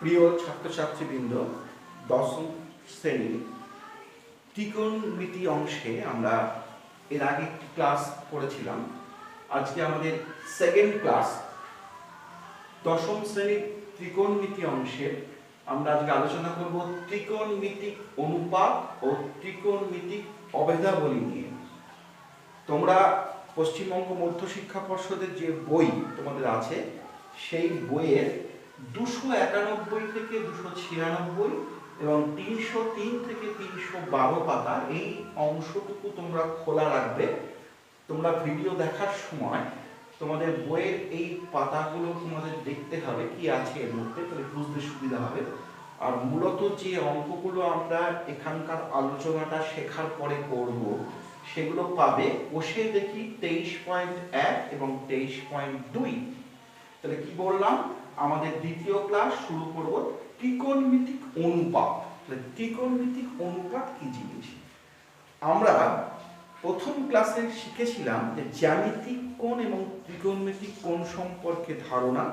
প্রিয় ছাত্রছাত্রীবৃন্দ, দশম শ্রেণীর ত্রিকোণমিতি অংশে আমরা এর আগে একটি ক্লাস করেছিলাম। আজকে আমাদের সেকেন্ড ক্লাস। দশম শ্রেণীর ত্রিকোণমিতি অংশে আমরা আজকে আলোচনা করব ত্রিকোণমিতিক অনুপাত ও ত্রিকোণমিতিক অভেদাবলী নিয়ে। তোমরা পশ্চিমবঙ্গ মধ্যশিক্ষা পর্ষদের যে বই তোমাদের আছে, সেই বইয়ের 291 থেকে 296 এবং 303 থেকে 312 পাতা, এই অংশটুকু তোমরা খোলা রাখবে। তোমরা ভিডিও দেখার সময় তোমাদের বইয়ের এই পাতাগুলো তোমাদের দেখতে হবে কি আছে এর মধ্যে, তাহলে বুঝতে সুবিধা হবে। আর মূলত যে অঙ্কগুলো আমরা এখানকার আলোচনাটা শেখার পরে করব, সেগুলো পাবে কোষে দেখি 23.1 এবং 23.2। তাহলে কি বললাম, আমাদের দ্বিতীয় ক্লাস শুরু করব ত্রিকোণমিতিক অনুপাত। ত্রিকোণমিতিক অনুপাত কি জিনিস? আমরা প্রথম ক্লাসে শিখেছিলাম যে জ্যামিতিক কোণ এবং ত্রিকোণমিতিক কোণ সম্পর্কে ধারণা,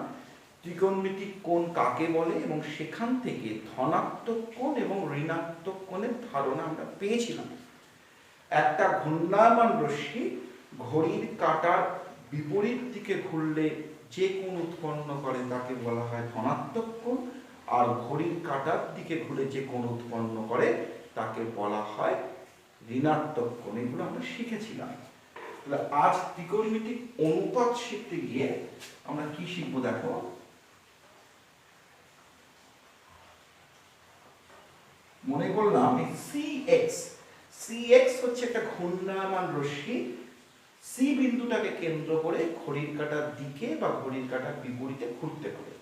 ত্রিকোণমিতিক কোণ কাকে বলে, এবং সেখান থেকে ধনাত্মক কোণ এবং ঋণাত্মক কোণের ধারণা আমরা পেয়েছিলাম। একটা ঘূর্ণায়মান রশ্মি ঘড়ির কাঁটার বিপরীত দিকে ঘুরলে যে কোণ উৎপন্ন করে তাকে বলা হয় ধনাত্মক কোণ, আর ঘড়ির কাঁটার দিকে ঘুরে যে কোণ উৎপন্ন করে তাকে বলা হয় ঋণাত্মক কোণ। এগুলো আমরা শিখেছিলাম। তাহলে আজ ত্রিকোণমিতিক অনুপাত শিখতে গিয়ে আমরা কি শিখবো দেখো। মনে করলাম Cx হচ্ছে একটা ঘূর্ণায়মান রশ্মি, সি বিন্দুটাকে কেন্দ্র করে ঘড়ির কাঁটার দিকে বা ঘড়ির কাঁটার বিপরীতে ঘুরতে পারে।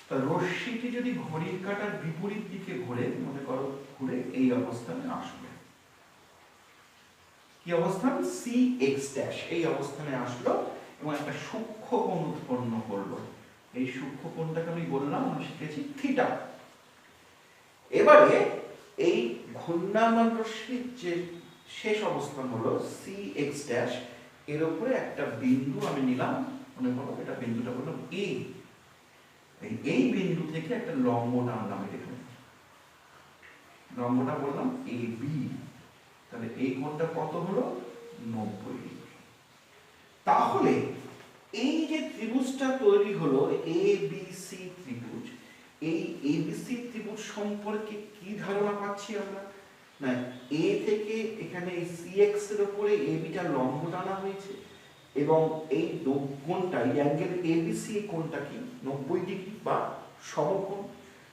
তা রশ্মিটি যদি ঘড়ির কাঁটার বিপরীত দিকে ঘুরে, মনে করো ঘুরে এই অবস্থানে আসবে, কি অবস্থান? Cx' এই অবস্থানে আসলো এবং একটা সূক্ষ্ম কোণ উৎপন্ন করলো। এই সূক্ষ্ম কোণটাকে আমি বললাম, আমরা শিখেছি থিটা। এবারে এই ঘূর্ণায়মান রশ্মির যে শেষ অবস্থান হলো Cx', এর উপরে একটা বিন্দু আমি নিলাম, মনে করো এটা বিন্দুটা বললাম A। এই বিন্দু থেকে একটা লম্ব টানলাম, এখানে লম্বটা বললাম AB। তাহলে এই কোণটা কত হলো? 90 ডিগ্রি। তাহলে এই যে ত্রিভুজটা তৈরি হলো ABC ত্রিভুজ, এই ABC ত্রিভুজ সম্পর্কে কি ধারণা পাচ্ছি আমরা? না, A থেকে এখানে এই Cx এর উপরে ABটা লম্ব টানা হয়েছে এবং এই কোণটা, এই অ্যাঙ্গেল ABC, এই কোণটা কি 90 ডিগ্রি বা সমকোণ।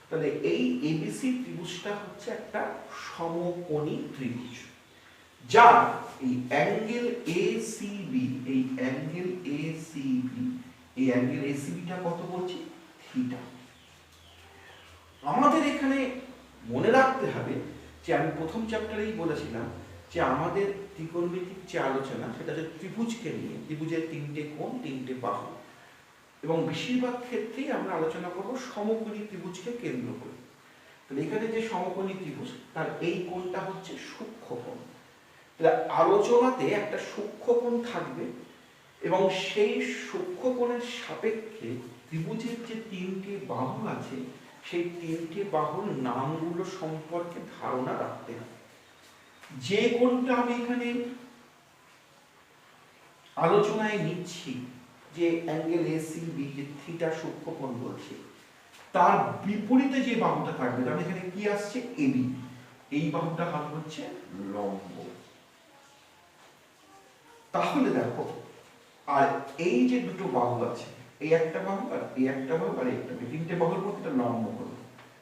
তাহলে এই ABC ত্রিভুজটা হচ্ছে একটা সমকোণী ত্রিভুজ, যা এই অ্যাঙ্গেল ACB, এই অ্যাঙ্গেল ACB, এই অ্যাঙ্গেল ACBটা কত বলছি? থিটা। আমাদের এখানে মনে রাখতে হবে যে আমি প্রথম চ্যাপ্টারেই বলেছিলাম যে আমাদের ত্রিকোণমিতিক যে আলোচনা, সেটা হচ্ছে ত্রিভুজকে নিয়ে। ত্রিভুজের 3টে কোণ, 3টে বাহু, এবং বেশিরভাগ ক্ষেত্রেই আমরা আলোচনা করব সমকোণী ত্রিভুজকে কেন্দ্র করে। তাহলে এখানে যে সমকোণী ত্রিভুজ, তার এই কোণটা হচ্ছে সূক্ষ্ম কোণ। তাহলে আলোচনাতে একটা সূক্ষ্ম কোণ থাকবে এবং সেই সূক্ষ্ম কোণের সাপেক্ষে ত্রিভুজের যে 3টে বাহু আছে, সেই 3টে বাহুর নামগুলো সম্পর্কে ধারণা রাখতে হবে। যে কোণটা আমি এখানে আলোচনায় নিচ্ছি, যে অ্যাঙ্গেল ACB, যে থিটা সূক্ষ্ম কোণ বলছি, তার বিপরীতে যে বাহুটা থাকবে, তার এখানে কি আসছে? AB। এই বাহুটা হচ্ছে লম্ব। তাহলে দেখো, আর এই যে দুটো বাহু আছে, এই একটা বাহু আর এই একটা বাহু আর একটা, 3টে বাহুর মধ্যে একটা লম্ব হলো।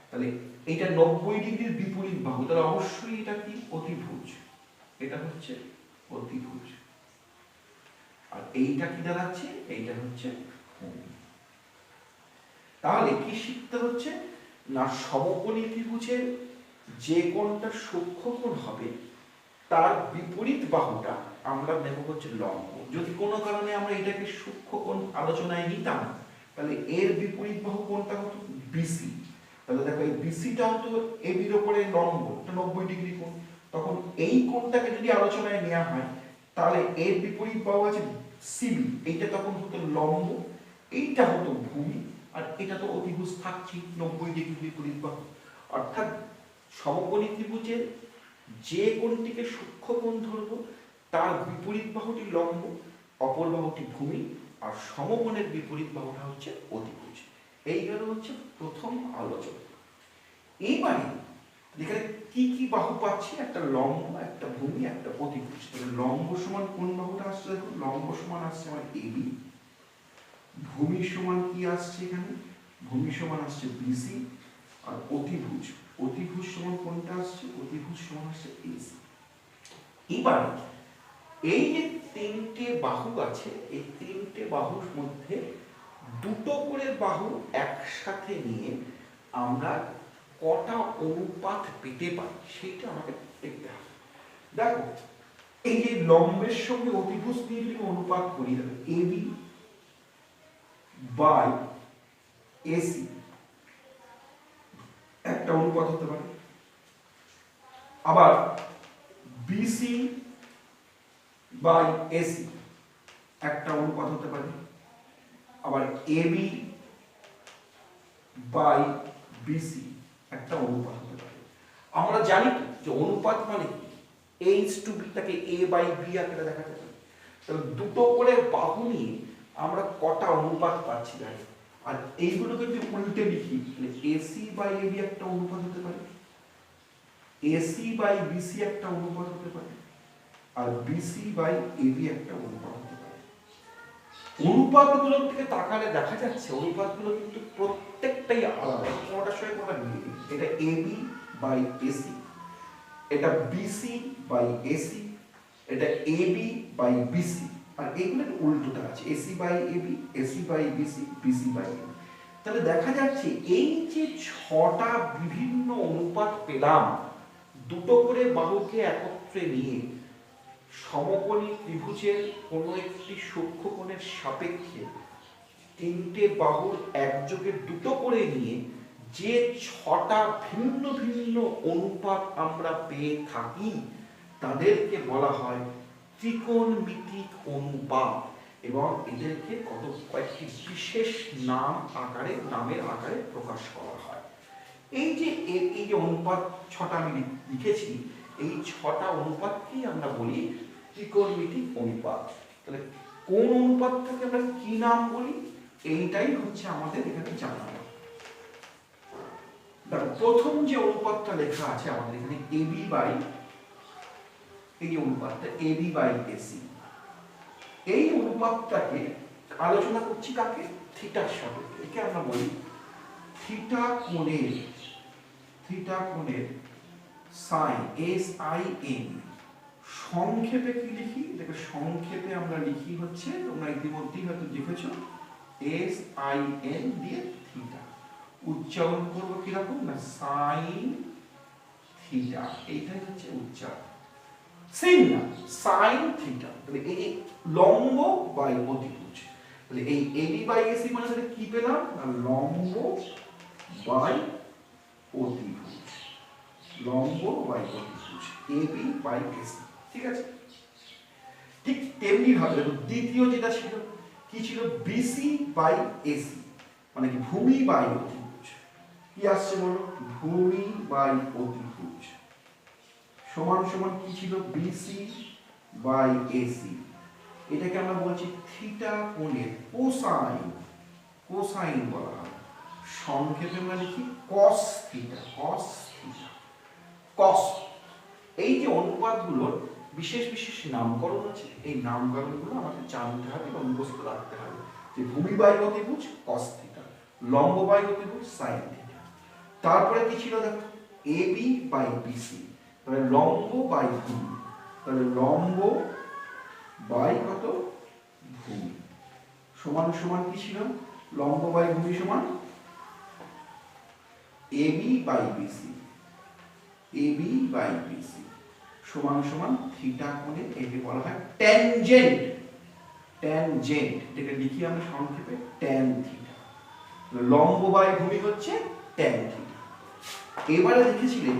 তাহলে এইটা 90 ডিগ্রির বিপরীত বাহু, তাহলে অবশ্যই এটা কি? অতিভুজ। এটা হচ্ছে অতিভুজ। আর এইটা কি দাঁড়াচ্ছে? এইটা হচ্ছে ভূমি। তাহলে কি শিখতে হচ্ছে না, সমকোণী ত্রিভুজের যে কোণটা সূক্ষ্ম কোণ হবে, তার বিপরীত বাহুটা আমরা নেব হচ্ছে লম্ব। যদি কোনো কারণে আমরা এটাকে সূক্ষ্ম কোণ আলোচনায় নিতাম, তাহলে এর বিপরীত বাহু কোণটা হতো BC। তাহলে দেখো, এই BCটাও তো ABর উপরে লম্ব, এটা 90 ডিগ্রি কোণ। তখন এই কোণটাকে যদি আলোচনায় নেওয়া হয়, তাহলে এর বিপরীত বাহু আছে CB, এইটা তখন হতো লম্ব, এইটা হতো ভূমি, আর এটা তো অতিভুজ থাকছেই 90 ডিগ্রি বিপরীত বাহু। অর্থাৎ সমকোণী ত্রিভুজের যে কোণটিকে সূক্ষ্ম কোণ ধরব তার বিপরীত বাহুটি লম্ব, অপর বাহুটি ভূমি, আর সমকোণের বিপরীত বাহুটা হচ্ছে অতিভুজ। এই গেল হচ্ছে প্রথম আলোচনা। এইবারে এখানে কি কি বাহু পাচ্ছি? একটা লম্ব, একটা ভূমি, একটা অতিভুজ। তাহলে লম্ব সমান কোন বাহুটা আসছে? দেখো লম্ব সমান আসছে আমার এবি, ভূমি সমান কি আসছে এখানে? ভূমি সমান আসছে বিসি, আর অতিভুজ, অতিভুজ সমান কোনটা আসছে? অতিভুজ সমান আসছে এসি। এবার এই যে তিনটে বাহু আছে, এই তিনটে বাহুর মধ্যে দুটো করে বাহু একসাথে নিয়ে আমরা কটা অনুপাত পেতে পারি সেটা আমাকে দেখতে হবে। দেখো এই যে লম্বের সঙ্গে অতিভুজ নিয়ে যদি অনুপাত করি, এবি বাই এসি একটা অনুপাত হতে পারে, আবার বিসি বাই এসি একটা অনুপাত হতে পারে, আবার এবি বাই বিসি একটা অনুপাত হতে পারে। আমরা জানি যে অনুপাত মানে কি, a/b তাকে a বাই b আকারে দেখা যাবে। তাহলে দুটো করে বাহু নিয়ে আমরা কটা অনুপাত পাচ্ছি জানি। আর এইগুলোকে যদি উল্টে লিখি তাহলে এসি বাই এবি একটা অনুপাত হতে পারে, এসি বাই বিসি একটা অনুপাত হতে পারে, আর বিসি বাই এবি একটা অনুপাত হতে পারে। অনুপাতগুলোর দিকে তাকালে দেখা যাচ্ছে অনুপাতগুলো কিন্তু প্রত্যেকটাই আলাদা, কোনটার সঙ্গে কোনটা মিলে। এটা এবি বাই এসি, এটা বিসি বাই এসি, এটা এবি বাই বিসি, আর এগুলোর উল্টোটা আছে AC by AB, AC by BC, BC by AB. তাহলে দেখা যাচ্ছে এই যে ছটা বিভিন্ন অনুপাত পেলাম দুটো করে বাহুকে একত্রে নিয়ে সমকোণী ত্রিভুজের কোনো একটি সূক্ষ্মকোণের সাপেক্ষে তিনটে বাহুর একযোগে দুটো করে নিয়ে যে ছটা ভিন্ন ভিন্ন অনুপাত আমরা পেয়ে থাকি তাদেরকে বলা হয় ত্রিকোণমিতিক অনুপাত, এবং এদেরকে কয়েকটি বিশেষ নামের আকারে প্রকাশ করা হয়। এই যে অনুপাত ছটা আমি লিখেছি, এই ছটা অনুপাতকেই আমরা বলি ত্রিকোণমিতিক অনুপাত। তাহলে কোন অনুপাতটাকে আমরা কি নাম বলি এইটাই হচ্ছে আমাদের এখানে জানা। দেখো প্রথম যে অনুপাতটা লেখা আছে আমাদের এখানে এবি বাই, এই অনুপাতটা এবি বাই এসি, এই অনুপাতটাকে আলোচনা করছি কাকে? থিটার সাপেক্ষে। একে আমরা বলি থিটা কোণের সাইন, SIN। সংক্ষেপে কি লিখি? দেখো সংক্ষেপে আমরা লিখি হচ্ছে, তোমরা ইতিমধ্যেই হয়তো দেখেছো, SIN দিয়ে থিটা। উচ্চারণ করব কিরকম না, সাইন থিটা, এইটাই হচ্ছে উচ্চারণ। সেম না, সাইন থিটা। তাহলে এই লম্ব বাই অতিভুজ, তাহলে এই এবি বাই এসি মানে তাহলে কি পেলাম না, লম্ব বাই অতিভুজ, লম্ব বাই অতিভুজ, এবি বাই এসি। ঠিক আছে? ঠিক তেমনি ভাবে দ্বিতীয় যেটা ছিল কি ছিল, বিসি বাই এসি মানে কি ভূমি বাই অতিভুজ। কি আসছে বলো, ভূমি বাই অতিভুজ সমান সমান কি ছিল, বিসি বাই এসি। এটাকে আমরা বলছি থিটা কোণের কোসাইন বলা হয়। সংক্ষেপে আমরা লিখি কস থিটা, কস। এই যে অনুপাতগুলোর বিশেষ বিশেষ নামকরণ আছে, এই নামকরণগুলো আমাদের জানতে হবে এবং মুখস্থ রাখতে হবে। যে ভূমি বাই অতিভুজ কস থিটা, লম্ব বাই অতিভুজ সাইন থিটা। তারপরে কি ছিল দেখো, এবি বাই বিসি, তাহলে লম্ব বাই ভূমি, তাহলে লম্ব বাই কত, ভূমি, সমান সমান কি ছিল, লম্ব বাই ভূমি সমান AB by BC, AB by BC সমান সমান থিটা কোণে, একে বলা হয় ট্যানজেন্ট। এটাকে লিখি আমরা সংক্ষেপে ট্যান থিটা। লম্ব বাই ভূমি হচ্ছে ট্যান থিটা। এবারে দেখেছিলেন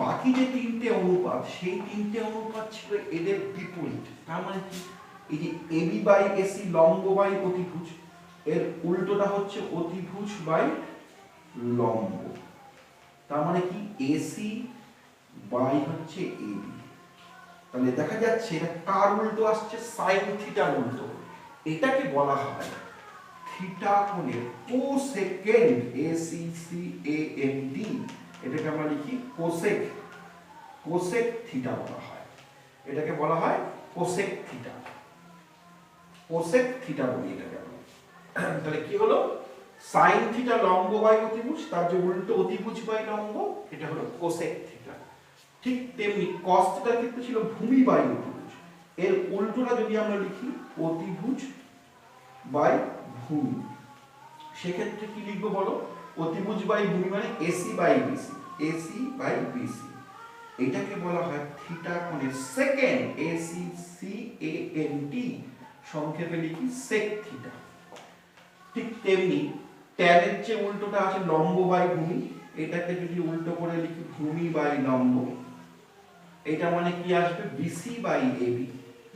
বাকি যে তিনটে অনুপাত, সেই তিনটে অনুপাত ছিল এদের বিপরীত। তার মানে কি, এই যে এবি বাই এসি লম্ব বাই অতিভুজ, এর উল্টোটা হচ্ছে অতিভুজ বাই লম্ব। তার মানে কি এসি বাই হচ্ছে এবি। তাহলে দেখা যাচ্ছে এটা কার উল্টো আসছে, সাইন থিটার উল্টো। এটাকে বলা হয় থিটা কোণের কোসেকেন্ড, ACCAND, এটাকে আমরা লিখি কোসেক, কোসেক থিটা বলা হয়। এটাকে বলা হয় কোসেক থিটা, কোসেক থিটা বলি এটাকে আমরা। তাহলে কি হলো, সাইন থিটা লম্ব বাই অতিভুজ, তার যে উল্টো অতিভুজ বাই লম্ব, এটা হলো কোসেক থিটা। ঠিক তেমনি cos থিটার ক্ষেত্রে ছিল ভূমি বাই অতিভুজ, এর উল্টোটা যদি আমরা লিখি অতিভুজ বাই ভূমি, সেক্ষেত্রে কি লিখবো বলো, অতিভুজ বাই ভূমি মানে AC by BC, AC by BC. এটাকে বলা হয় থিটা কোণের সেকেন্ড, ACCAND, সংক্ষেপে লিখি সেক থিটা। ঠিক তেমনি tan এর যে উল্টোটা আছে লম্ব বাই ভূমি, এটাকে যদি উল্টো করে লিখি ভূমি বাই লম্ব, এটা মানে কি আসবে BC by AB,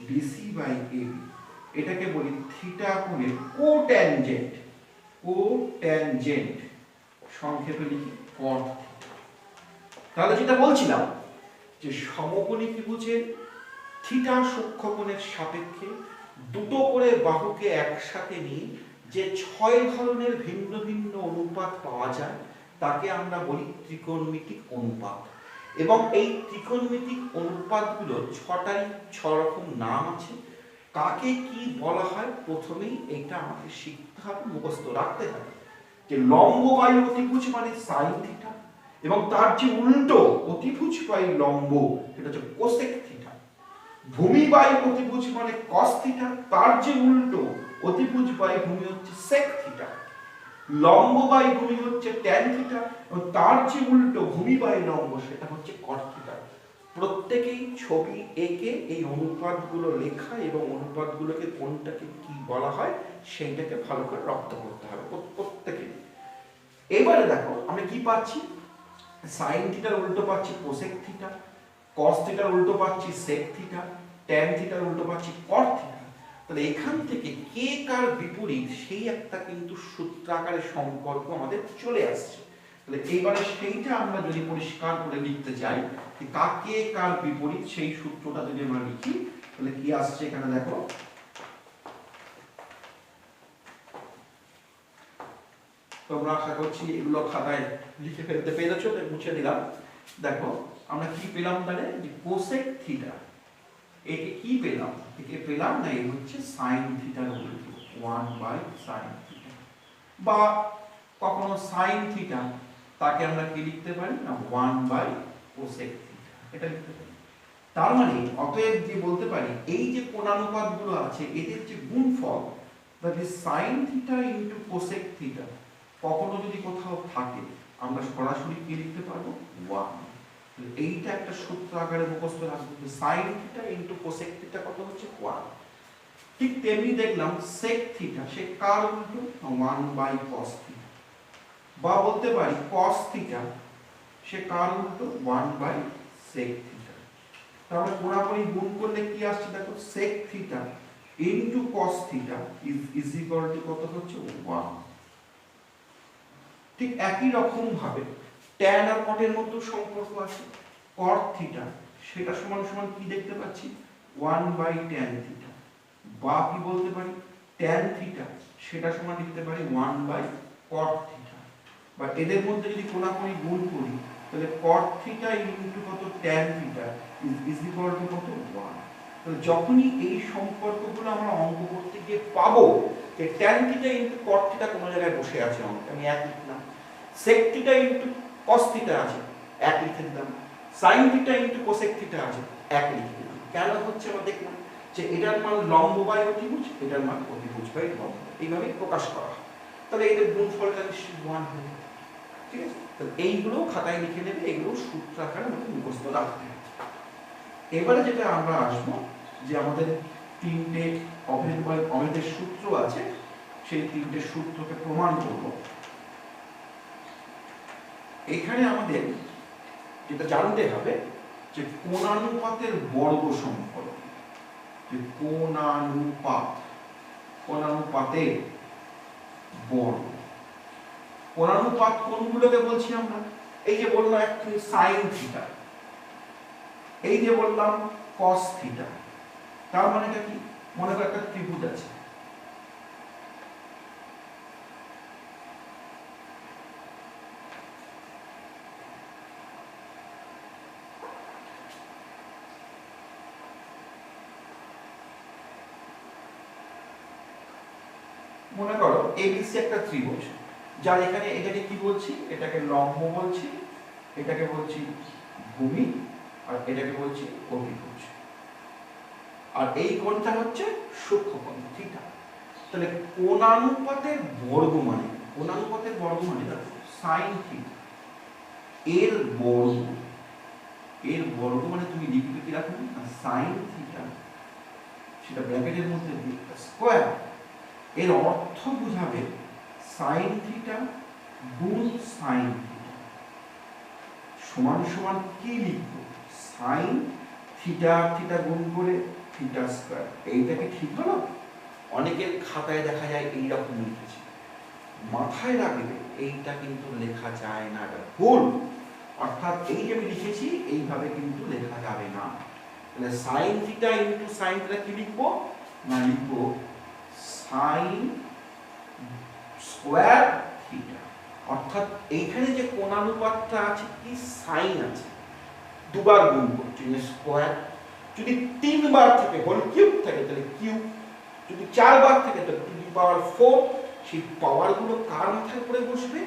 BC by AB. এটাকে বলি থিটা কোণের কোট্যানজেন্ট, কোট্যানজেন্ট, সংক্ষেপে লিখি cot থিটা। তাহলে যেটা বলছিলাম যে সমকোণী ত্রিভুজের থিটা সূক্ষ্মকোণের সাপেক্ষে দুটো করে বাহুকে একসাথে নিয়ে যে 6 ধরনের ভিন্ন ভিন্ন অনুপাত পাওয়া যায় তাকে আমরা বলি ত্রিকোণমিতিক অনুপাত। এবং এই ত্রিকোণমিতিক অনুপাতগুলো 6 রকম নাম আছে। কাকে কি বলা হয় প্রথমেই এটা আমাকে শিখতে হবে, মুখস্থ রাখতে হবে যে লম্ব বাই অতিভুজ মানে সাইন থিটা, এবং তার যে উল্টো অতিভুজ বাই লম্ব সেটা হচ্ছে কোসেক থিটা। ভূমি বাই অতিভুজ মানে কস থিটা, তার যে উল্টো অতিভুজ বাই ভূমি হচ্ছে সেক থিটা। লম্ব বাই ভূমি হচ্ছে ট্যান থিটা, এবং তার যে উল্টো ভূমি বাই লম্ব সেটা হচ্ছে কট থিটা। প্রত্যেকেই ছবি এঁকে এই অনুপাতগুলো লেখা এবং অনুপাতগুলোকে কোনটাকে কি বলা হয় সেইটাকে ভালো করে রপ্ত করতে হবে প্রত্যেকে। এবারে দেখো আমরা কি পাচ্ছি, সাইন থিটার উল্টো পাচ্ছি কোসেক থিটা, কস থিটার উল্টো পাচ্ছি সেক থিটা, ট্যান থিটার উল্টো পাচ্ছি কট থিটা। তাহলে এখান থেকে কে কার বিপরীত সেই একটা কিন্তু সূত্রাকারে সম্পর্ক আমাদের চলে আসছে। তাহলে এইবারে সেইটা আমরা যদি পরিষ্কার করে লিখতে চাই যে কাকে কার বিপরীত সেই সূত্রটা যদি আমরা লিখি তাহলে কি আসছে এখানে দেখো, তোমরা আশা করছি এগুলো খাতায় লিখে ফেলতে পেরেছো, তাই মুছে দিলাম। দেখো আমরা কি পেলাম তাহলে, যে কোসেক থিটা, একে কি পেলাম, একে পেলাম না এই হচ্ছে সাইন থিটার উল্টো 1/sin থিটা, বা কখনো সাইন থিটা তাকে আমরা কি লিখতে পারি না 1/cosec থিটা, এটা লিখতে পারি। তার মানে অতএব যে বলতে পারি এই যে কোণানুপাতগুলো আছে এদের যে গুণফল, that is sin theta into cosec theta, কখনো যদি কোথাও থাকে আমরা সরাসরি কি লিখতে পারবো 1। এইটা একটা সূত্র আকারে মুখস্থ রাখবো যে sin theta into cosec theta কত হচ্ছে 1। ঠিক তেমনি দেখলাম sec থিটা সে কার উল্টো 1/cos থিটা, বা বলতে পারি cos থিটা সে কার উল্টো 1/sec থিটা। তাহলে পুরোপুরি গুণ করলে কি আসছে দেখো, sec theta into cos theta is equal to কত হচ্ছে 1। ঠিক একই রকম ভাবে tan আর cot এর মধ্যে সম্পর্ক আছে, cot থিটা সেটা সমান সমান কি দেখতে পাচ্ছি 1/tan থিটা, বা কি বলতে পারি tan থিটা সেটা সমান লিখতে পারি 1/cot থিটা, বা এদের মধ্যে যদি কোণাকুণি গুণ করি তাহলে cot থিটা ইনটু কত tan theta is equal to কত 1। তাহলে যখনই এই সম্পর্কগুলো আমরা অঙ্ক করতে গিয়ে পাবো যে tan theta into cot theta কোন জায়গায় বসে আছে অঙ্কে, আমি এক লিখলাম, sec theta into cos theta আছে এক লিখে দিলাম, sin theta into cosec theta আছে এক লিখে দিলাম। কেন হচ্ছে আমরা দেখলাম যে এটার মান লম্ব বাই অতিভুজ, এটার মান অতিভুজ বাই লম্ব, এইভাবে প্রকাশ করা হয়। তাহলে এদের গুণফলটা নিশ্চয়ই 1 হবে, ঠিক আছে? তাহলে এইগুলো খাতায় লিখে নেবে, এগুলো সূত্র আকারে আমাদের মুখস্থ রাখতে হবে। এবারে যেটা আমরা আসবো যে আমাদের তিনটে অভেদের সূত্র আছে, সেই তিনটে সূত্রকে প্রমাণ করব। এখানে আমাদের যেটা জানতে হবে যে কোণানুপাতের বর্গ সম্পর্ক, যে কোণানুপাতের বর্গ। কোণানুপাত কোনগুলোকে বলছি আমরা? এই যে বললাম একটু সাইন থিটা, এই যে বললাম কস থিটা। তার মানেটা কি? মনে করো একটা ত্রিভুজ আছে, মনে করো এবিসি একটা ত্রিভুজ, যার এটাকে কি বলছি? এটাকে লম্ব বলছি, এটাকে বলছি ভূমি, আর এটাকে বলছি অভিভুজ। আর এই কোণটা হচ্ছে সূক্ষ্মকোণ থিটা। তাহলে কোণানুপাতের বর্গ মানে, কোণানুপাতের বর্গ মানে দেখো সাইন থিটা এর বর্গ, এর বর্গ মানে তুমি লিখবে কি রাখো না, সাইন থিটা, সেটা ব্র্যাকেটের মধ্যে স্কয়ার। এর অর্থ বোঝাবে সাইন থিটা গুণ সাইন থিটা সমান সমান কি লিখবো? সাইন থিটা থিটা গুণ করে থিটা স্কয়ার। এইটা কি ঠিক হলো? অনেকের খাতায় দেখা যায় এইরকম লিখেছে, মাথায় রাখবে এইটা কিন্তু লেখা যায় না, এটা ভুল। অর্থাৎ এই যে আমি লিখেছি এইভাবে কিন্তু লেখা যাবে না। তাহলে sine theta into sine theta কি লিখবো? না লিখবো সাইন স্কয়ার থিটা। অর্থাৎ এইখানে যে কোণানুপাতটা আছে কি সাইন আছে, দুবার গুণ করছি স্কয়ার। যদি 3 বার থাকে হোল কিউব থাকে তাহলে কিউব, যদি 4 বার থাকে তাহলে টু দি পাওয়ার 4। সেই পাওয়ার গুলো কার মাথায় পড়ে বসবে?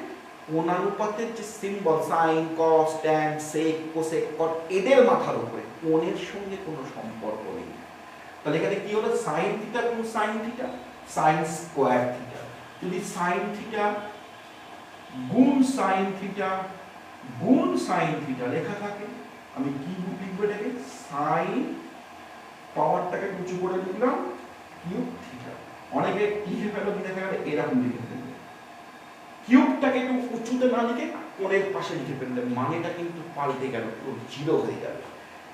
কোণানুপাতের যে symbol sine cos tan sec cosec cot, এদের মাথার উপরে। কোণের সঙ্গে কোনো সম্পর্ক নেই। তাহলে এখানে কি হলো? সাইন থিটা গুণ sine theta, sine square theta. যদি সাইন থিটা গুণ সাইন থিটা গুণ সাইন থিটা লেখা থাকে, আমি কি লিখবো এটাকে? সাইন পাওয়ারটাকে উঁচু করে লিখলাম কিউব থিটা। অনেকে লিখে ফেলো কি দেখা গেল এরকম লিখে ফেলবে, কিউবটাকে একটু উঁচুতে না লিখে কোণের পাশে লিখে ফেললে মানেটা কিন্তু পাল্টে গেল, পুরো জিরো হয়ে যাবে।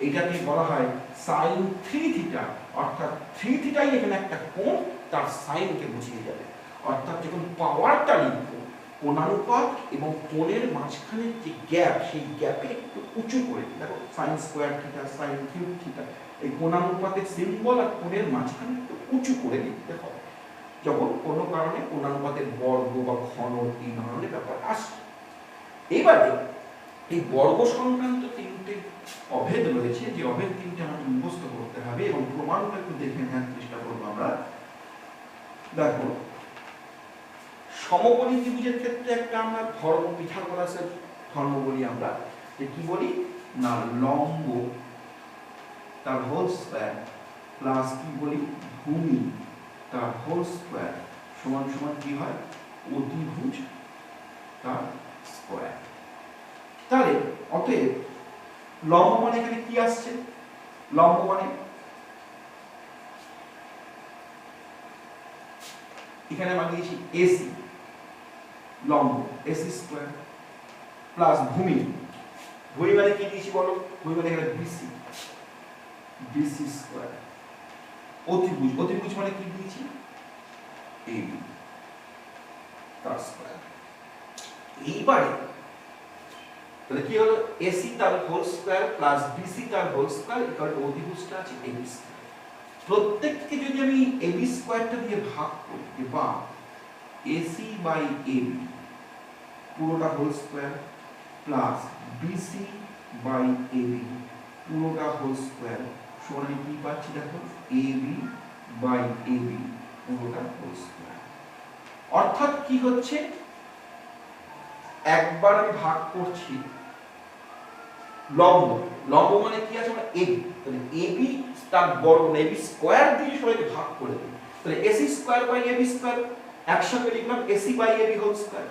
এটাকে বলা হয় সাইন 3 থিটা। অর্থাৎ 3 থিটাই এখানে একটা কোণ, তার সাইনকে বুঝিয়ে যাবে। অর্থাৎ যখন পাওয়ারটা লিখবো, কোণানুপাত এবং কোণের মাঝখানের যে গ্যাপ, সেই গ্যাপে একটু উঁচু করে দেখো, sine square theta sine cube theta, এই কোণানুপাতের সিম্বল আর কোণের মাঝখানে একটু উঁচু করে লিখতে হবে যখন কোনো কারণে কোণানুপাতের বর্গ বা ঘন এই ধরনের ব্যাপার আসে। এবারে এই বর্গ সংক্রান্ত 3টে অভেদ রয়েছে, যে অভেদ 3টে আমাকে মুখস্থ করতে হবে এবং প্রমাণটা একটু দেখে নেওয়ার চেষ্টা করবো আমরা। দেখো, সমকোণী ত্রিভুজের ক্ষেত্রে একটা আমরা ধর্ম, পিথাগোরাসের ধর্ম বলি আমরা, যে কি বলি না, লম্ব তার হোল স্কয়ার প্লাস কি বলি ভূমি তার হোল স্কয়ার সমান সমান কি হয়? অতিভুজ তার স্কয়ার। তাহলে অতএব লম্ব মানে এখানে কি আসছে? লম্ব মানে এখানে আমরা দিয়েছি এসি, লম্ব এসি স্কয়ার প্লাস ভূমি, ভূমি মানে কি দিয়েছি বলো? ভূমি মানে এখানে বিসি, বিসি স্কয়ার। অতিভুজ, অতিভুজ মানে কি দিয়েছি? এবি তার স্কয়ার। এইবারে তাহলে কি হলো? এসি তার হোল স্কয়ার প্লাস বিসি তার হোল স্কয়ার ইকুয়াল টু অতিভুজটা আছে এবি স্কয়ার। প্রত্যেককে যদি আমি এবি স্কয়ারটা দিয়ে ভাগ করি, বা এসি বাই এবি পুরোটা whole square plus BC by AB পুরোটা হোল স্কয়ার সমান আমি কি পাচ্ছি? দেখো, এবি বাই এবি পুরোটা হোল স্কয়ার। অর্থাৎ কি হচ্ছে? একবার আমি ভাগ করছি লম্ব, লম্ব মানে কি আছে? আমরা এবি, তাহলে এবি তার বর্গ এবি স্কয়ার দিয়ে সবাইকে ভাগ করে দিই। তাহলে AC square by AB square, একসঙ্গে লিখলাম AC by AB whole square,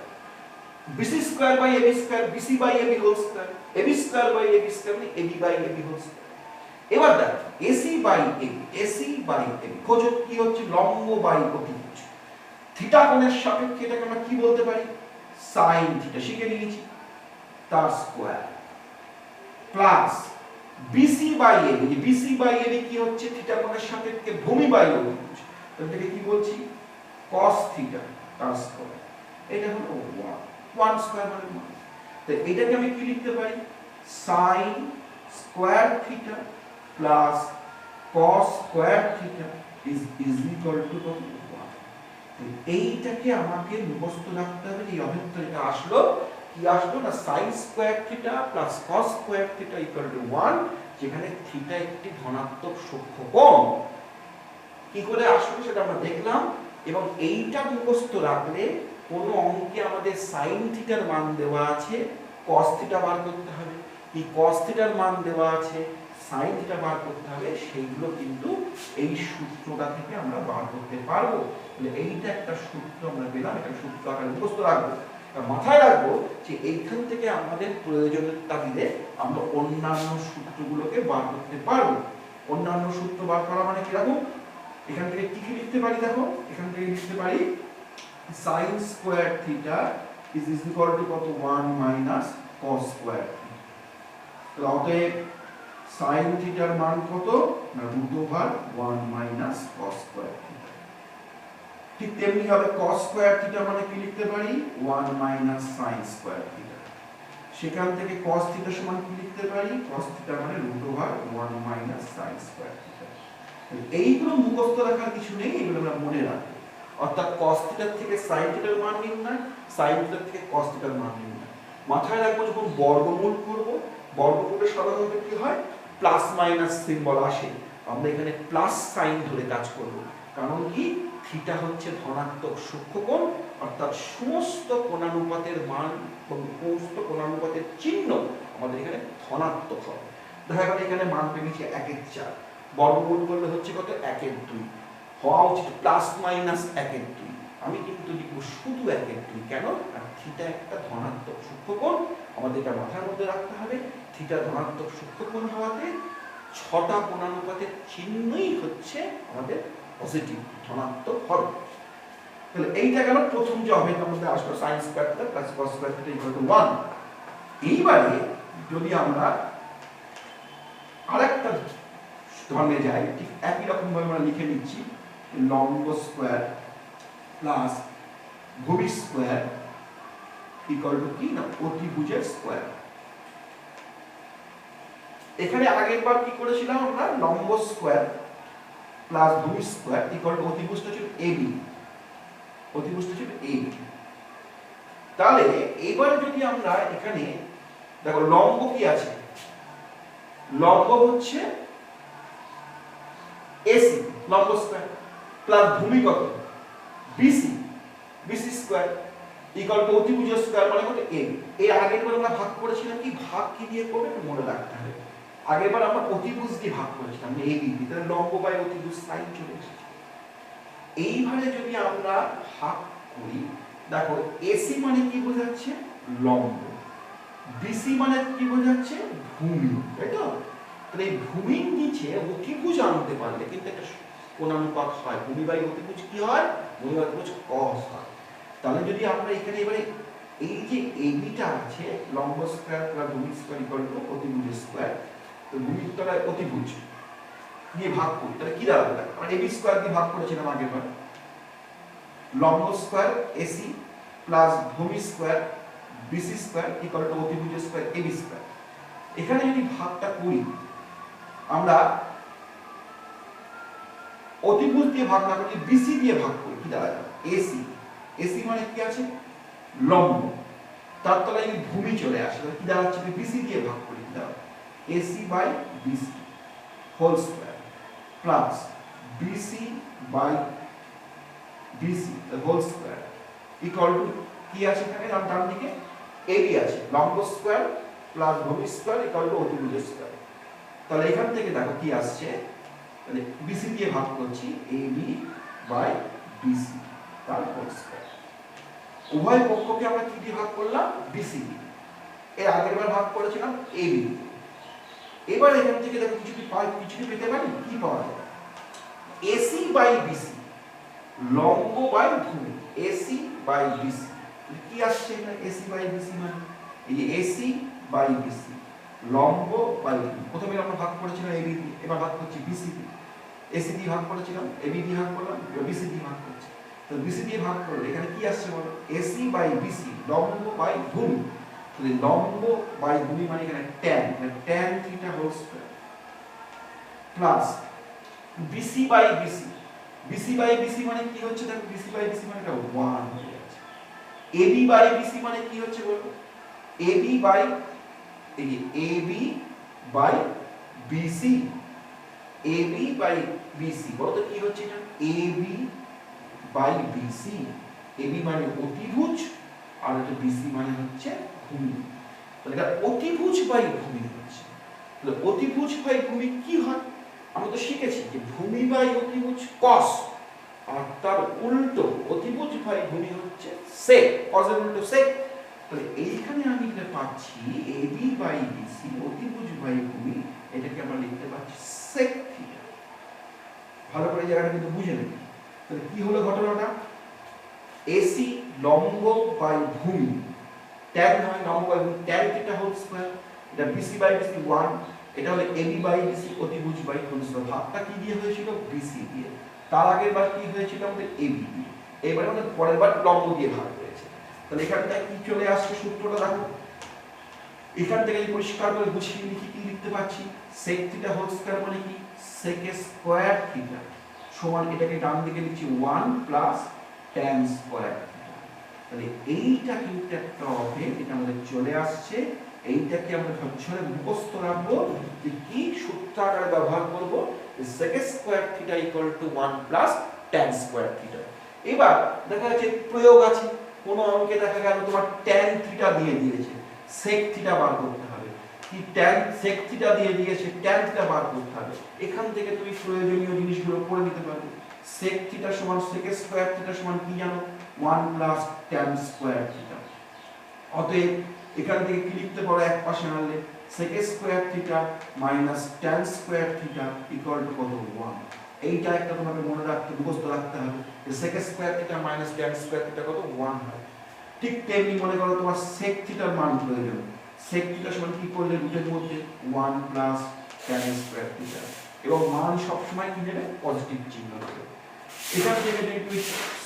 BC square by AB square, BC by AB whole square, AB square by AB square মানে AB by AB whole square. এবার দেখো, AC by AB, AC by AB খোঁজো কি হচ্ছে? লম্ব by অতিভুজ। Theta কোণের সাপেক্ষে এটাকে আমরা কি বলতে পারি? সাইন থিটা, শিখে নিয়েছি, তার square plus BC by AB, BC by AB কি হচ্ছে? থিটা কোণের সাপেক্ষে ভূমি বাই অতিভুজ, তাহলে এটাকে কি বলছি? cos থিটা তার স্কয়ার এটা হলো 1 স্কয়ার মানে 1। তো এটাকে আমি কি লিখতে পারি sin square theta plus cos square theta is equal to কত 1। এইটাকে আমাকে মুখস্থ রাখতে হবে। এই অভিক্ষেপটা এটা আসলো কি আসলো না sin square theta plus cos square theta equal to 1, যেখানে থিটা একটি ধনাত্মক সূক্ষ্মকোণ। কি করে আসলো সেটা আমরা দেখলাম। এবং এইটা মুখস্থ রাখলে কোন অঙ্কে আমাদের sin থিটার মান দেওয়া আছে, cos থিটা বার করতে হবে, কি cos থিটার মান দেওয়া আছে, sin থিটা বার করতে হবে, সেইগুলো কিন্তু এই সূত্রটা থেকে আমরা বার করতে পারবো। তাহলে এইটা একটা সূত্র আমরা পেলাম, এটা সূত্র আকারে মুখস্থ রাখবো। মাথায় রাখবো যে এইখান থেকে আমাদের প্রয়োজনের তাগিদে আমরা অন্যান্য সূত্রগুলোকে বার করতে পারবো। অন্যান্য সূত্র বার করা মানে কিরকম, এখান থেকে কি কি লিখতে পারি দেখো, এখান থেকে লিখতে পারি sin square theta is equal to কত 1 মাইনাস cos স্কয়ার থিটা। তো অতএব sin থিটার মান কত না √1 মাইনাস cos স্কয়ার থিটা। ঠিক তেমনি ভাবে cos স্কয়ার থিটা মানে কি লিখতে পারি 1 মাইনাস sin স্কয়ার থিটা। সেখান থেকে cos থিটা সমান কি লিখতে পারি cos থিটা মানে √1 মাইনাস sin স্কয়ার থিটা। এইগুলো মুখস্থ রাখার কিছু নেই, এগুলো আমরা মনে রাখবো। অর্থাৎ cos থিটার থেকে sin থিটার মান নির্ণয়, sin থিটার থেকে cos থিটার মান নির্ণয়। মাথায় রাখবো যখন বর্গমূল করব, বর্গমূলে সাধারণত কি হয় প্লাস মাইনাস সিম্বল আসে। আমরা এখানে প্লাস সাইন ধরে কাজ করব, কারণ কি থিটা হচ্ছে ধনাত্মক সূক্ষ্মকোণ, অর্থাৎ সমস্ত কোণানুপাতের মান এবং সমস্ত কোণানুপাতের চিহ্ন আমাদের এখানে ধনাত্মক হবে। দেখা গেল এখানে মান পেয়েছি 1/4, বর্গমূল করলে হচ্ছে কত 1/2, হওয়া উচিত প্লাস মাইনাস 1/2। আমি কিন্তু লিখবো শুধু 1/2। কেন? কারণ থিটা একটা ধনাত্মক সূক্ষ্মকোণ, আমাদের এটা মাথার মধ্যে রাখতে হবে। থিটা ধনাত্মক সূক্ষ্মকোণ হওয়াতে 6টা কোণানুপাতের চিহ্নই হচ্ছে আমাদের পজিটিভ ধনাত্মক হবে। তাহলে এইটা গেল প্রথম যে অভিক্ষেপের মধ্যে আসলো sin square theta plus cos square theta equal to 1। এইবারে যদি আমরা আরেকটা ধর্মে যাই, ঠিক একই রকম ভাবে আমরা লিখে নিচ্ছি লম্ব স্কয়ার প্লাস ভূমি স্কয়ার ইকুয়াল টু কি না অতিভুজের স্কয়ার। এখানে আগের বার কি করেছিলাম আমরা লম্ব স্কয়ার প্লাস ভূমি স্কয়ার ইকুয়াল টু অতিভুজটা ছিল AB, অতিভুজটা ছিল AB। তাহলে এবারে যদি আমরা এখানে দেখো লম্ব কি আছে, লম্ব হচ্ছে AC লম্ব স্কয়ার প্লাস ভূমি কত BC, BC square equal to অতিভুজের স্কয়ার মানে কত AB। এর আগের বার আমরা ভাগ করেছিলাম কি, ভাগ কি দিয়ে করবে মনে রাখতে হবে। আগের বার আমরা অতিভুজ দিয়ে ভাগ করেছিলাম AB, তাহলে লম্ব বাই অতিভুজ সাইন চলে এসেছে। এইভাবে যদি আমরা ভাগ করি, দেখো AC মানে কি বোঝাচ্ছে লম্ব, BC মানে কি বোঝাচ্ছে ভূমি, তাই তো? তাহলে এই ভূমির নিচে অতিভুজ আনতে পারলে কিন্তু একটা কোণানুপাত হয়, ভূমি বাই অতিভুজ কি হয়, ভূমি বাই অতিভুজ cos হয়। তাহলে যদি আমরা এখানে এবারে এই যে ABটা আছে লম্ব স্কয়ার প্লাস ভূমি স্কয়ার ইকুয়াল টু অতিভুজ স্কয়ার, তো ভূমির তলায় অতিভুজ দিয়ে ভাগ করি, তাহলে কি দাঁড়াবে? আমরা AB স্কয়ার দিয়ে ভাগ করেছিলাম আগের বার, লম্ব স্কয়ার AC প্লাস ভূমি square BC square equal to অতিভুজ স্কয়ার AB স্কয়ার। এখানে যদি ভাগটা করি আমরা অতিভুজ দিয়ে ভাগ না করে BC দিয়ে ভাগ করি, কি দাঁড়াবে AC, AC মানে কি আছে লম্ব, তার তলায় যদি ভূমি চলে আসে তাহলে কি দাঁড়াচ্ছে BC দিয়ে ভাগ করি, কি দাঁড়াবে AC by BC whole square plus BC by BC whole square equal to কি আছে এখানে ডান দিকে AB আছে লম্ব স্কয়ার প্লাস ভূমি স্কয়ার ইকুয়াল টু অতিভুজ স্কয়ার। তাহলে এখান থেকে দেখো কি আসছে, তাহলে BC দিয়ে ভাগ করছি AB বাই BC তার হোল স্কয়ার। উভয় পক্ষকে আমরা কি দিয়ে ভাগ করলাম BC, এর আগের বার ভাগ করেছিলাম AB। এবার এখান থেকে দেখো কিছু কি পাই, কিছু কি পেতে পারি, কি পাওয়া যায় AC বাই BC লম্ব বাই ভূমি, AC বাই BC কি আসছে এখানে AC বাই BC মানে এই যে AC বাই BC লম্ব বাই ভূমি। প্রথমে আমরা ভাগ করেছিলাম AB দিয়ে, এবার ভাগ করছি BC দিয়ে। AC দিয়ে ভাগ করেছিলাম, AB দিয়ে ভাগ করলাম, BC দিয়ে ভাগ করছি। তো বিসি দিয়ে ভাগ করলে এখানে কি আসছে বলো, এসি বাই বিসি, লম্ব বাই ভূমি। তাহলে লম্ব বাই ভূমি মানে এখানে tan theta whole square plus BC by BC, BC by BC মানে কি হচ্ছে, দেখো বিসি বাই বিসি মানে এটা 1 হয়ে যাচ্ছে। এবি বাই বিসি মানে কি হচ্ছে বলো, এবি বাই এই যে AB by BC, AB by BC বলো তো কি হচ্ছে এটা, এবি বাই বিসি। এবি মানে অতিভুজ আর এটা বিসি মানে হচ্ছে ভূমি। তাহলে এটা অতিভুজ বাই ভূমি হচ্ছে। তাহলে অতিভুজ বাই ভূমি কি হয়, আমরা তো শিখেছি যে ভূমি বাই অতিভুজ cos, আর তার উল্টো অতিভুজ বাই ভূমি হচ্ছে sec, cos এর উল্টো sec। তাহলে এইখানে আমি যেটা পাচ্ছি এবি বাই বিসি অতিভুজ বাই ভূমি, এটাকে আমরা লিখতে পাচ্ছি sec থিটা। ভালো করে জায়গাটা কিন্তু বুঝে নেবে। তাহলে কি হলো ঘটনাটা, এসি লম্ব বাই ভূমি, tan হয় লম্ব বাই ভূমি, tan থিটা হোল স্কয়ার, এটা বিসি বাই বিসি 1, এটা হলো এবি বাই বিসি অতিভুজ বাই হোল স্কয়ার। ভাগটা কি দিয়ে হয়েছিল, বিসি দিয়ে। তার আগের বার কি হয়েছিল আমাদের এবি দিয়ে, এবারে আমাদের পরের বার লম্ব দিয়ে ভাগ হয়েছে। তাহলে এখানটা কি চলে আসছে সূত্রটা দেখো, এখান থেকে আমি পরিষ্কার করে বুঝিয়ে লিখি, কি লিখতে পাচ্ছি, sec থিটা হোল স্কয়ার মানে কি sec স্কয়ার থিটা সমান, এটাকে ডান দিকে লিখছি 1 প্লাস tan স্কয়ার থিটা। তাহলে এইটা কিন্তু একটা অভেদ, এটা আমাদের চলে আসছে। এইটাকে আমরা ঝরঝরে মুখস্থ রাখবো যে কি সূত্র আকারে ব্যবহার করব, sec square theta equal to 1 plus tan square theta. এবার দেখা যাচ্ছে প্রয়োগ আছে, কোন অঙ্কে দেখা গেল তোমার tan থিটা দিয়ে দিয়েছে, sec থিটা বার করতে হবে, কি tan sec থিটা দিয়ে দিয়েছে, tan থিটা বার করতে হবে। এখান থেকে তুমি প্রয়োজনীয় জিনিসগুলো করে নিতে পারবে। sec থিটা সমান sec স্কয়ার থিটা সমান কি জানো, 1 প্লাস tan স্কয়ার থিটা। অতএব এখান থেকে কি লিখতে পারো, এক পাশে আনলে sec square theta minus tan square theta equal to কত, 1। এইটা একটা তোমাকে মনে রাখতে, মুখস্থ রাখতে হবে যে sec square theta minus tan square theta কত, 1 হয়। ঠিক তেমনি মনে করো তোমার sec থিটার মান প্রয়োজন, sec থিটা সমান কি করলে রুটের মধ্যে 1 প্লাস tan স্কয়ার থিটা, এবং মান সব সময় কি নেবে, পজিটিভ চিহ্ন নেবে। এখান থেকে যদি তুমি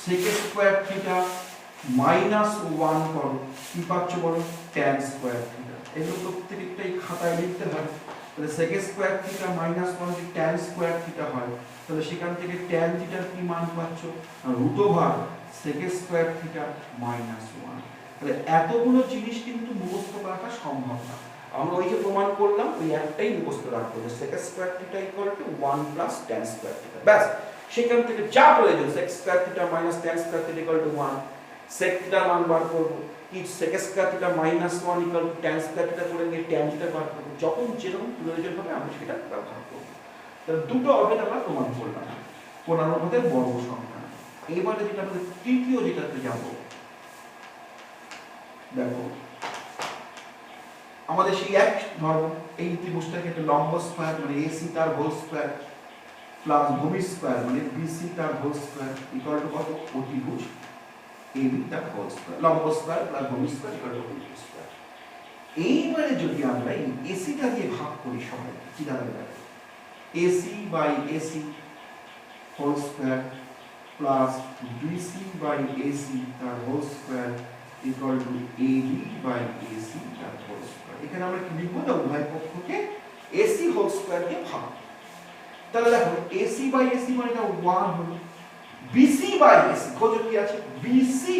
sec স্কয়ার থিটা মাইনাস 1 করো, কি পাচ্ছ বলো, tan স্কয়ার থিটা। এগুলো প্রত্যেকটাই খাতায় লিখতে হয়। তাহলে sec স্কয়ার থিটা মাইনাস 1 যদি tan স্কয়ার থিটা হয়, তাহলে সেখান থেকে tan থিটার কি মান পাচ্ছ, root over sec square theta minus 1। তাহলে এতগুলো জিনিস কিন্তু মুখস্থ করাটা সম্ভব না। আমরা ওই যে প্রমাণ করলাম ওই একটাই মুখস্থ রাখবো যে sec square theta equal to 1 plus tan square theta, ব্যাস। সেখান থেকে যা প্রয়োজন sec square theta minus tan square theta equal to 1, sec থিটার মান বার করব, কি sec square theta minus 1 equal to tan square theta করে নিয়ে tan থিটা বার করব, যখন যেরকম প্রয়োজন হবে আমরা সেটা ব্যবহার করব। তাহলে দুটো অভেদ আমরা প্রমাণ করলাম, পুনরাবৃত্তের বর্গ সংখ্যা। এবারে যেটা আমাদের তৃতীয় যেটাতে যাব, দেখো আমাদের সেই এক ধরো, এই ত্রিভুজটাকে একটা লম্ব স্কয়ার মানে এসি তার হোল স্কয়ার প্লাস ভূমি স্কয়ার মানে বিসি তার হোল স্কয়ার ইকুয়াল টু কত, অতিভুজ এবি তার হোল স্কয়ার, লম্ব স্কয়ার প্লাস ভূমি স্কয়ার ইকুয়াল টু অতিভুজ স্কয়ার। এইবারে যদি আমরা এই এসিটা দিয়ে ভাগ করি সবাই, কি দাঁড়াবে, AC by AC whole square plus BC by AC তার whole square equal to AB by AC তার হোল স্কয়ার। এখানে আমরা কি লিখব, না উভয় পক্ষকে এসি হোল স্কয়ার দিয়ে ভাগ। তাহলে দেখো এসি বাই এসি মানে এটা 1 হলো, বিসি বাই এসি কত কি আছে, বিসি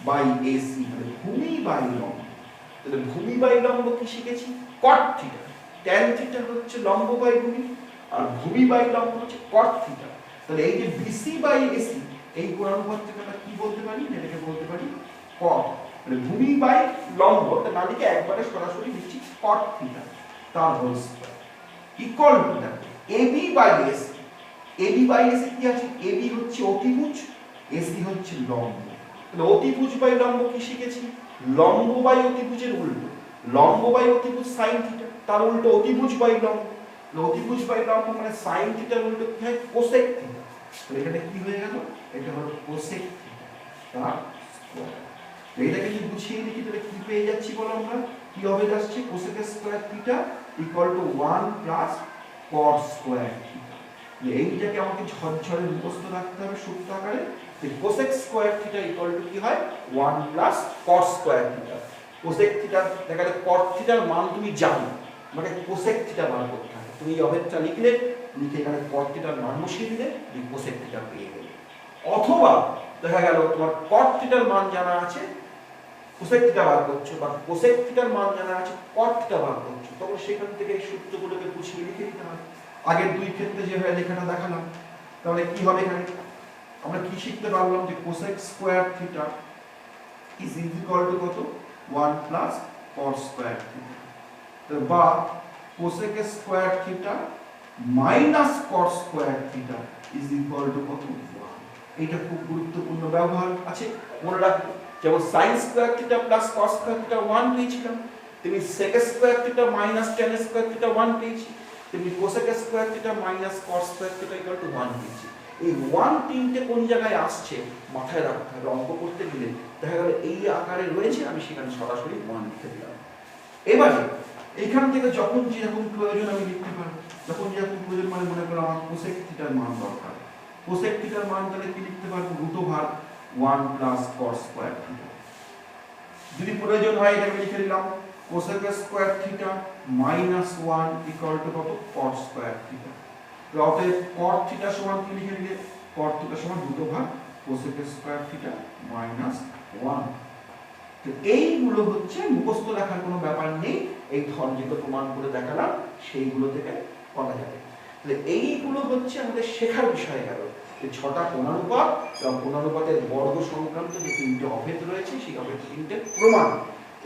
বাই এসি মানে ভূমি বাই লম্ব। তাহলে ভূমি বাই লম্ব কি শিখেছি, cot থিটা, tan থিটা হচ্ছে লম্ব বাই ভূমি, আর ভূমি বাই লম্ব হচ্ছে cot থিটা। তাহলে এই যে বিসি বাই এসি এই কোণানুপাত থেকে আমরা কি বলতে পারি, এটাকে বলতে পারি cot, মানে ভূমি বাই লম্ব, তার নালিকে একবারে সরাসরি লিখছি cot থিটা তার whole square equal to AB by AC. AB by AC কি আছে, এবি হচ্ছে অতিভুজ, এসি হচ্ছে লম্ব। তাহলে অতিভুজ বাই লম্ব কি শিখেছি, লম্ব বাই অতিভুজের উল্টো, লম্ব বাই অতিভুজ sin থিটা, তার উল্টো অতিভুজ বাই লম্ব। অতিভুজ বাই লম্ব মানে sin থিটার উল্টো কি হয়, cosec থিটা। তাহলে এখানে কি হয়ে গেল, এটা হলো cosec থিটা তার স্কয়ার। এইটাকে যদি বুঝিয়ে লিখি তাহলে কি পেয়ে যাচ্ছি বলো, আমরা কি হবে আসছে, cosec square theta equal to 1 plus cot square theta. এইটাকে আমাকে ঝরঝরে মুখস্থ রাখতে হবে সূত্র আকারে। Cosec square theta equal to কি হয় 1 plus cos square theta. Cosec theta দেখা যায় কট থিটার মান তুমি জানো, মানে কোসেক থিটা বার করতে হবে। তুমি এই অভেদটা লিখলে, লিখে এখানে কট থিটার মান বসিয়ে দিলে তুমি কোসেক থিটা পেয়ে গেলে। অথবা দেখা গেল তোমার কট থিটার মান জানা আছে, কোসেক থিটা বার করছো, বা কোসেক থিটার মান জানা আছে কট থিটা বার করছো, তখন সেখান থেকে এই সূত্রগুলোকে গুছিয়ে লিখে দিতে হবে। আগের দুই ক্ষেত্রে যেভাবে লেখাটা দেখালাম, তাহলে কি হবে এখানে আমরা কি শিখতে পারলাম যে cosec square theta is equal to কত 1 প্লাস কস স্কয়ার থিটা, বা cosec square theta minus cos square theta is equal to কত 1। এটা খুব গুরুত্বপূর্ণ ব্যবহার আছে, মনে রাখবে। যেমন sin square theta plus cos square theta 1 পেয়েছিলাম, তুমি sec square theta minus tan square theta 1 পেয়েছি, তুমি cosec square theta minus cos square theta equal to 1 পেয়েছি। এই 1 তিনটে কোন জায়গায় আসছে মাথায় রাখতে হবে। অঙ্ক করতে গেলে দেখা গেল এই আকারে রয়েছে, আমি সেখানে সরাসরি 1 লিখে দিলাম। এবারে এইখান থেকে যখন যেরকম প্রয়োজন আমি লিখতে পারবো, যখন যেরকম প্রয়োজন, মানে মনে করো আমার cosec থিটার মান দরকার, cosec থিটার মান তাহলে কি লিখতে পারবো √1 প্লাস cos স্কয়ার থিটা। যদি প্রয়োজন হয় এটা লিখে দিলাম cosec square theta minus 1 equal to কত cos স্কয়ার থিটা। অতএব cot থিটা সমান কি লিখে দিলে cot থিটা সমান √ভাগ cosec স্কয়ার থিটা মাইনাস 1। তো এইগুলো হচ্ছে মুখস্থ রাখার কোনো ব্যাপার নেই, এই ধরনের প্রমাণ করে দেখালাম সেইগুলো থেকে করা যাবে। তাহলে এইগুলো হচ্ছে আমাদের শেখার বিষয় গেল যে 6টা কোণানুপাত এবং কোণানুপাতের বর্গ সংক্রান্ত যে 3টে অভেদ রয়েছে, সেই অভেদ 3টে প্রমাণ।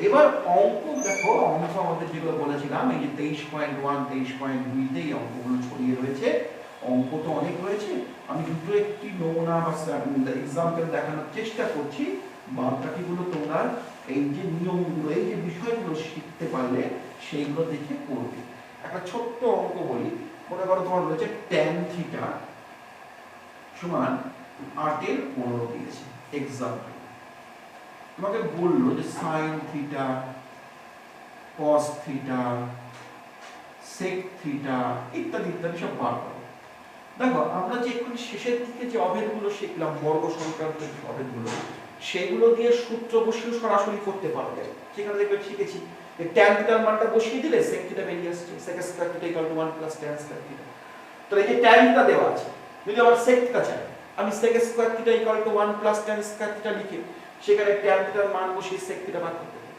এবার অঙ্ক দেখো, অঙ্ক আমাদের যেগুলো বলেছিলাম এই যে 23.1 23.2 এই অঙ্কগুলো ছড়িয়ে রয়েছে। অঙ্ক তো অনেক রয়েছে, আমি দুটো একটি নমুনা বা এক্সাম্পল দেখানোর চেষ্টা করছি। বাদবাকিগুলো তোমরা এই যে নিয়মগুলো, এই যে বিষয়গুলো শিখতে পারলে সেইগুলো দেখে করবে। একটা ছোট্ট অঙ্ক বলি, মনে করো তোমার রয়েছে tan থিটা সমান 8/15 দিয়েছে এক্সাম্পল। তোমাকে বললো যে sin theta cos theta sec theta ইত্যাদি ইত্যাদি সব বার করো। দেখো আমরা যে এখন শেষের দিকে যে অভেদগুলো শিখলাম, বর্গ সংক্রান্ত যে অভেদগুলো, সেগুলো দিয়ে সূত্র বসিয়ে সরাসরি করতে পারবে। সেখানে দেখবে শিখেছি যে tan থিটার মানটা বসিয়ে দিলে sec থিটা বেরিয়ে আসছে, sec square theta equal to 1 plus tan square theta. তো এই যে tan থিটা দেওয়া আছে, যদি আমার sec থিটা চাই, আমি sec square theta equal to 1 plus tan square theta লিখে সেখানে tan থিটার মান বসিয়ে sec থিটা বার করতে পারি।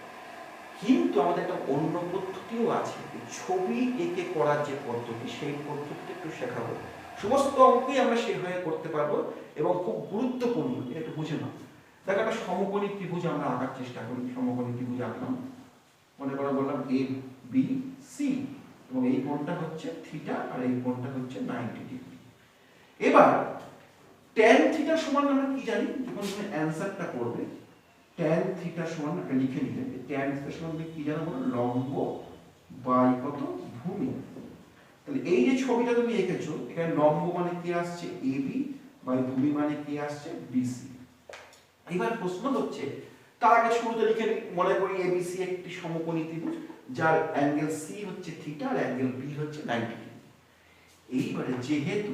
কিন্তু আমাদের একটা অন্য পদ্ধতিও আছে, ছবি এঁকে করার যে পদ্ধতি, সেই পদ্ধতিটা একটু শেখাবো। সমস্ত অঙ্কই আমরা সেভাবে করতে পারবো এবং খুব গুরুত্বপূর্ণ, এটা একটু বুঝে নাও। দেখো একটা সমকোণী ত্রিভুজ আমরা আঁকার চেষ্টা করি। সমকোণী ত্রিভুজ আঁকলাম, মনে করো বললাম এ বি সি, এবং এই কোণটা হচ্ছে থিটা আর এই কোণটা হচ্ছে 90 ডিগ্রি। এবার tan থিটা সমান আমরা কি জানি, যখন তুমি অ্যানসারটা করবে tan থিটা সমান একটা লিখে নিলে, tan থিটা সমান কি জানো বলো, লম্ব বাই কত ভূমি। তাহলে এই যে ছবিটা তুমি এঁকেছো, এখানে লম্ব মানে কি আসছে এবি, বাই ভূমি মানে কি আসছে বিসি। এবার প্রশ্ন হচ্ছে, তার আগে শুরুতে লিখে মনে করি এবিসি একটি সমকোণী ত্রিভুজ যার অ্যাঙ্গেল সি হচ্ছে থিটা আর অ্যাঙ্গেল বি হচ্ছে 90 ডিগ্রি। এইবারে যেহেতু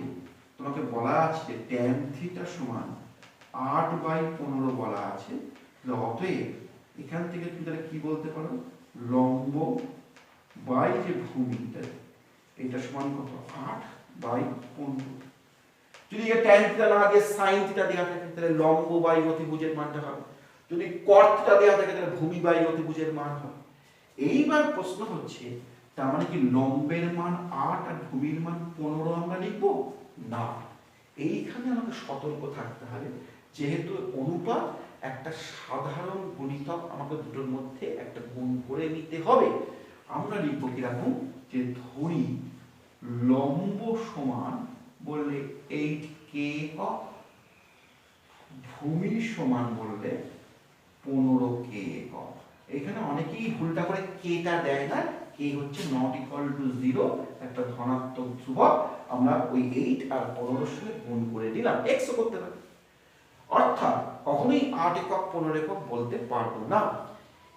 তোমাকে বলা আছে যে tan থিটা সমান 8/15 বলা আছে, অতএব এখান থেকে তুমি তাহলে কি বলতে পারো, লম্ব বাই যে ভূমিটা এটা সমান কত 8/15। যদি এটা tan থিটা না দিয়ে sin থিটা দেওয়া থাকে তাহলে লম্ব বাই অতিভুজের মানটা হবে, যদি cot থিটা দেওয়া থাকে তাহলে ভূমি বাই অতিভুজের মান হবে। এইবার প্রশ্ন হচ্ছে, তার মানে কি লম্বের মান 8 আর ভূমির মান 15 আমরা লিখব না। এইখানে আমাকে সতর্ক থাকতে হবে, যেহেতু অনুপাত একটা সাধারণ গুণিতক, আমাকে দুটোর মধ্যে একটা গুণ করে নিতে হবে। আমরা লিখব কিরকম, যে ধরি লম্ব সমান বললে 8k একক, ভূমি সমান বললে 15k একক। এখানে অনেকেই ভুলটা করে কেটা দেয় না, কে হচ্ছে নট ইকুয়াল টু 0, একটা ধনাত্মক ধ্রুবক, আমরা ওই 8 আর 15 এর সঙ্গে গুণ করে দিলাম, x ও করতে পারি। অর্থাৎ কখনোই 8 একক 15 একক বলতে পারবো না।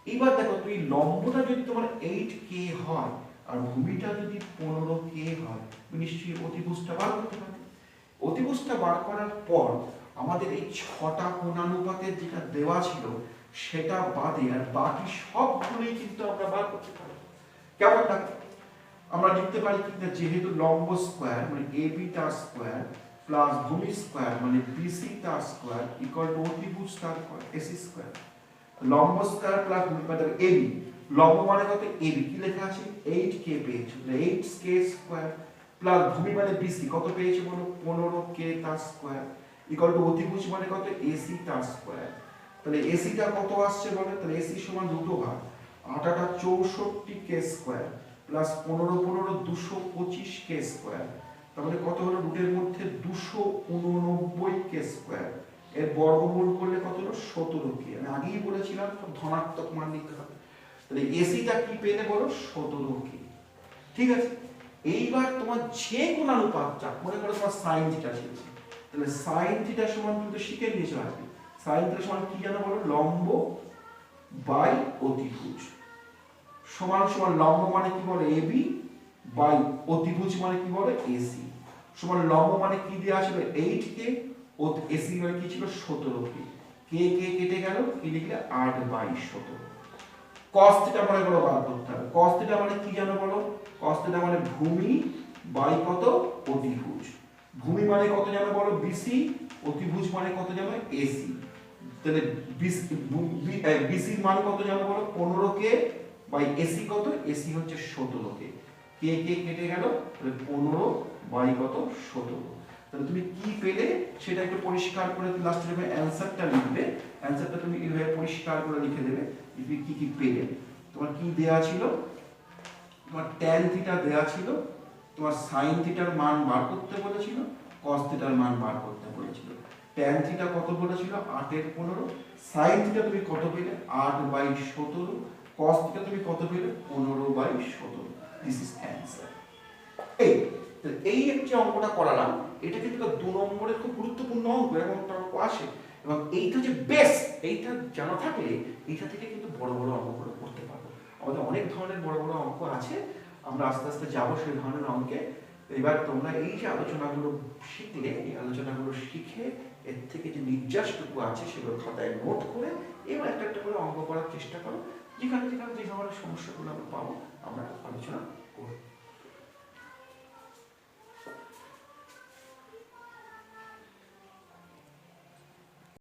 এবার দেখো তুমি লম্বটা যদি তোমার 8k হয়, আর ভূমিটা যদি 15K হয়, নিশ্চয়ই অতিভুজটা বার করতে পারবে। অতিভুজটা বার করার পর আমাদের এই 6টা কোণানুপাতের যেটা দেওয়া ছিল সেটা বাদে আর বাকি সবগুলোই কিন্তু আমরা বার করতে পারবো। কেমনটা আমরা লিখতে পারি কিন্তু, যেহেতু লম্ব স্কয়ার মানে এবি তার স্কয়ার প্লাস ভূমি স্কয়ার মানে বিসি তার স্কয়ার ইকুয়াল টু অতিভুজ তার এসি স্কয়ার। লম্ব স্কয়ার প্লাস ভূমি মানে এবি, লম্ব মানে কত এবি, কি লেখা আছে 8K পেয়েছো, 8K স্কয়ার প্লাস ভূমি মানে বিসি কত পেয়েছো বলো 15K তার স্কয়ার ইকুয়াল টু অতিভুজ মানে কত এসি তার স্কয়ার। তাহলে এসিটা কত আসছে বলো, তাহলে এসি সমান root over 8 8 64K square plus 15 15 225K square, তাহলে কত হলো রুটের মধ্যে 289K স্কয়ার, এর বর্গমূল করলে কত হলো 17K। আমি আগেই বলেছিলাম সব ধনাত্মক মান নিতে হবে। তাহলে এসিটা কি পেলে বলো 17K। ঠিক আছে, এইবার তোমার যে কোণানুপাতটা মনে করো তোমার সাইন থিটা ছিল, তাহলে সাইন থিটা সমান তুমি তো শিখে নিয়েছো আজকে, সাইন থিটা সমান কি জানো বলো লম্ব বাই অতিভুজ সমান সমান লম্ব মানে কি বলে এবি বাই অতিভুজ মানে কি বলে এসি সমান লম্ব মানে কি দেয়া ছিল 8K ও এসি মানে কি ছিল 17K, কে কে কেটে গেল, কি লিখলে 8/17। cos থিটা মানে বলো বার করতে হবে, cos থিটা মানে কি জানো বলো, cos থিটা মানে ভূমি বাই কত অতিভুজ, ভূমি মানে কত জানো বলো বিসি, অতিভুজ মানে কত জানো এসি। তাহলে বিসির মান কত জানো বলো 15K বাই এসি কত, এসি হচ্ছে 17K, কে কে কেটে গেল, তাহলে 15 বাই কত 17। তাহলে তুমি কি পেলে সেটা একটু পরিষ্কার করে লাস্টে যখন অ্যানসারটা লিখবে, অ্যানসারটা তুমি এইভাবে পরিষ্কার করে লিখে দেবে তুমি কি কি পেলে। তোমার কি দেয়া ছিল, তোমার tan থিটা দেয়া ছিল, তোমার sin থিটার মান বার করতে বলেছিল, cos থিটার মান বার করতে বলেছিল। tan থিটা কত বলেছিল 8/15, sin থিটা তুমি কত পেলে 8/17, cos থিটা তুমি কত পেলে 15/17। This is answer. এই যে অঙ্কটা করালাম এটা কিন্তু 2 নম্বরের খুব গুরুত্বপূর্ণ অঙ্ক, এবং একটা অঙ্ক আসে, এবং এইটা যে বেস এইটা জানা থাকলে এইটা থেকে কিন্তু বড় বড় অঙ্কগুলো করতে পারবো। আমাদের অনেক ধরনের বড় বড় অঙ্ক আছে, আমরা আস্তে আস্তে যাবো সেই ধরনের অঙ্কে। এবার তোমরা এই যে আলোচনাগুলো শিখলে, এই আলোচনাগুলো শিখে এর থেকে যে নির্যাসটুকু আছে সেগুলো খাতায় নোট করে এবার একটা একটা করে অঙ্ক করার চেষ্টা করো, যেখানে যেখানে যে ধরনের সমস্যাগুলো আমরা পাবো আমরা আলোচনা করব।